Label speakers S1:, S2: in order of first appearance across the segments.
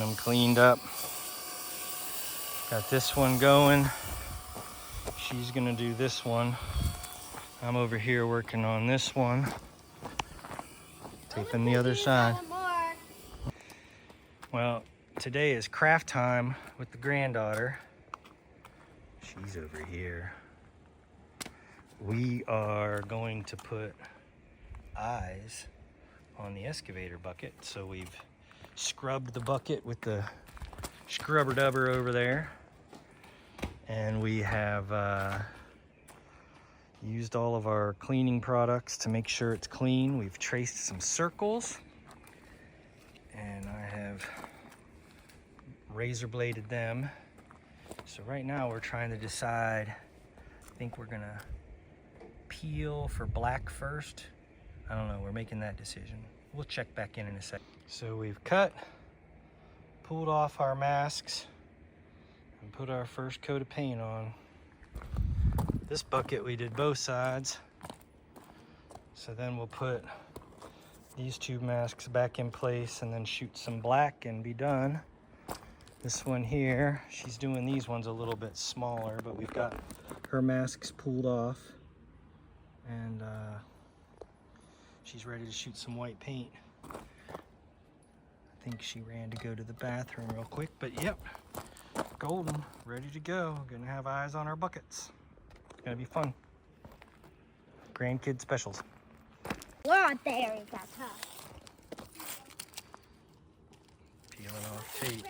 S1: them cleaned up. Got this one going. She's gonna do this one. I'm over here working on this one. Taping the other side. Well, today is craft time with the granddaughter. She's over here. We are going to put eyes on the excavator bucket. So we've scrubbed the bucket with the scrubber dubber over there. And we have used all of our cleaning products to make sure it's clean. We've traced some circles. And I have razor bladed them. So right now we're trying to decide, I think we're gonna peel for black first. I don't know, we're making that decision. We'll check back in a sec. So we've cut, pulled off our masks, and put our first coat of paint on. This bucket we did both sides. So then we'll put these two masks back in place and then shoot some black and be done. This one here, she's doing these ones a little bit smaller, but we've got her masks pulled off and she's ready to shoot some white paint. I think she ran to go to the bathroom real quick, but yep, golden, ready to go. Gonna have eyes on our buckets. It's gonna be fun. Grandkid specials.
S2: Well, there you go.
S1: Peeling off tape.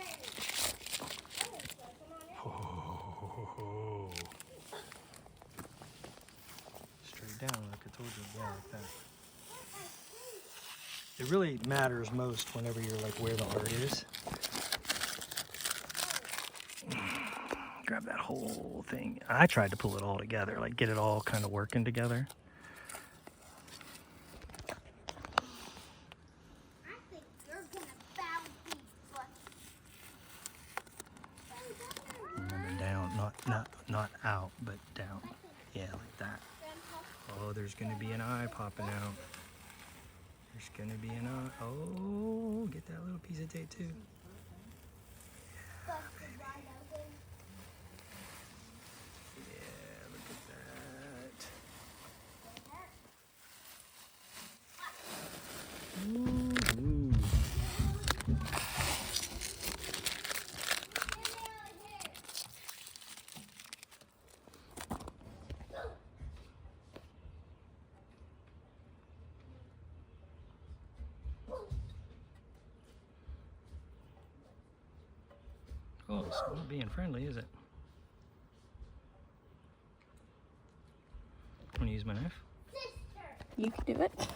S1: Oh. Straight down like I told you. Yeah, like that. It really matters most whenever you're like where the art is. Grab that whole thing. I tried to pull it all together, like get it all kind of working together. Remember down, not out, but down. Yeah, like that. Oh, there's gonna be an eye popping out. There's gonna be an eye. Oh, get that little piece of tape too. Yeah, baby. Yeah, look at that. Ooh. Oh, it's not being friendly, is it? Want to use my knife?
S2: You can do it.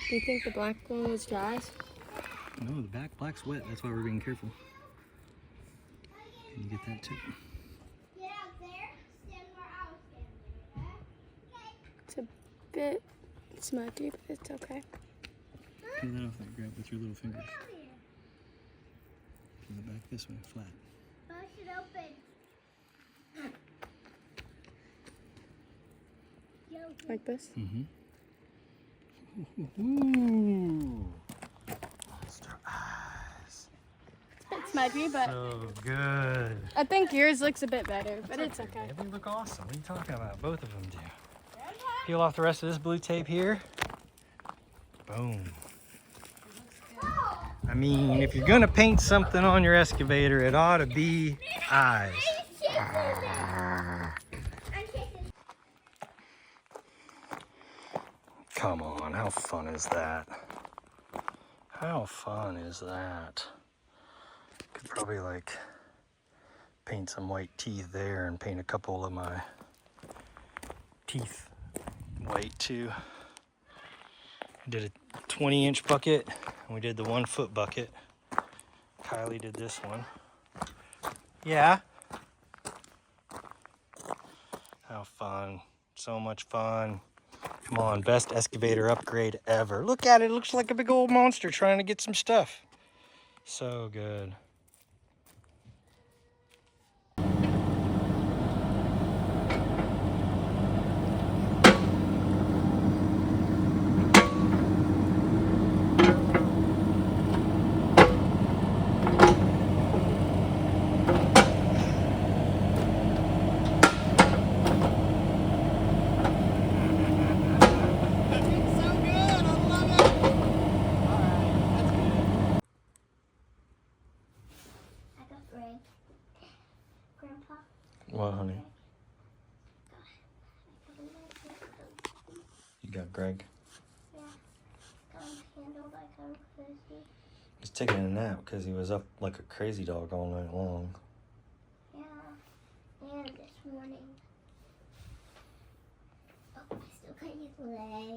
S2: Do you think the black one was dry?
S1: No, the black's wet. That's why we're being careful. Can you get that too?
S2: Get out there, stand where I was standing, okay? It's a bit smudgy, but it's okay.
S1: Peel that off there, grab with your little fingers. Peel it back this way, flat.
S2: Push it open. Like this?
S1: Mm-hmm. Ooh. Monster eyes.
S2: It's a bit smudgy, but
S1: So good.
S2: I think yours looks a bit better, but
S1: That's
S2: it's okay.
S1: They look awesome. What are you talking about? Both of them do. Peel off the rest of this blue tape here. Boom. I mean, if you're gonna paint something on your excavator, it ought to be eyes. Come on, how fun is that? How fun is that? Could probably like paint some white teeth there and paint a couple of my teeth white too. I did a 20-inch bucket, and we did the 1-foot bucket. Kylie did this one. Yeah. How fun. So much fun. Come on, best excavator upgrade ever. Look at it. It looks like a big old monster trying to get some stuff. So good.
S2: I got Greg. Grandpa.
S1: What, honey? You got Greg?
S2: Yeah. Got him handled like I'm crazy.
S1: He's taking a nap because he was up like a crazy dog all night long.
S2: Yeah. And this morning. Oh, I still got his leg.